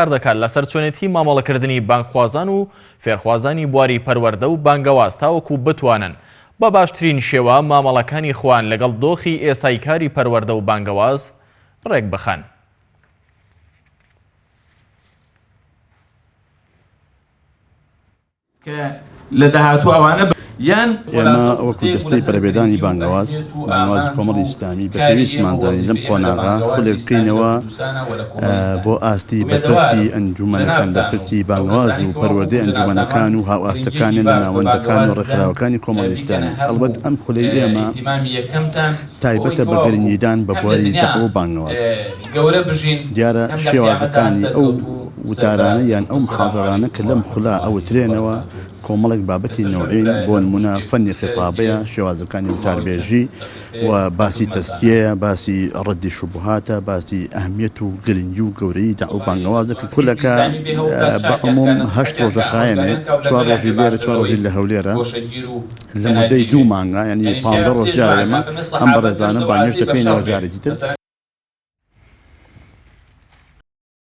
کار دەکات لەسەر چۆنێتی مامەڵەکردنی بانکخوازان و فێرخوازانی بواری پەروەردە و بانگەواز تاوەکو بتوانن بە باشترین شێوە مامەڵەکانی خۆیان لەگەڵ دۆخی ئێستای کاری پەروەردە و بانگەواز ڕێک بخەن. لە داهاتوو ئەوانە ئێمە وەکو دەستەی بەرەبێدانی بانگەواز کۆمەڵی ئیسلامی بە پێویستماندانی لەم قۆناغا خولێک بکەینەوە بۆ ئاستی بەرپرسی ئەنجومەنەکان بەرپرسی بانگەواز و پەروەردەی ئەنجومەنەکان و هاوئاستەکانی لە ناوەندەکان و ڕێکخراوەکانی کۆمەڵی ئیسلامی. ئەڵبەت ئەم خولەی ئێمە تایبەتە بە گەرنیدان بە بواری دەعوە و بانگەواز. دیارە شێوازەکانی ئەو وتارانە یان ئەو محاضەرانە کە لەم خولا ئەوترێنەوە کۆمەڵێک بابەتی نەوعین بۆ نمونە فەنی خێتابەیە، شێوازەکانی وتاربێژی و باسی تەسکیەیە، باسی ڕەدی شوبهاتە، باسی ئەهمیەت و گرنگی و گەورەی داعوە و بانگەوازە کە کولەکە بە عموم 8 ڕۆژە خایەنێ، 4 ڕۆژی لێرە 4 ڕۆژی لە هەولێرە لە مودەی 2 مانگە، یعنی 15 ڕۆژ جارێمە ئەم بەڕێزانە بانگێش دەکەینەوە جارێکی تر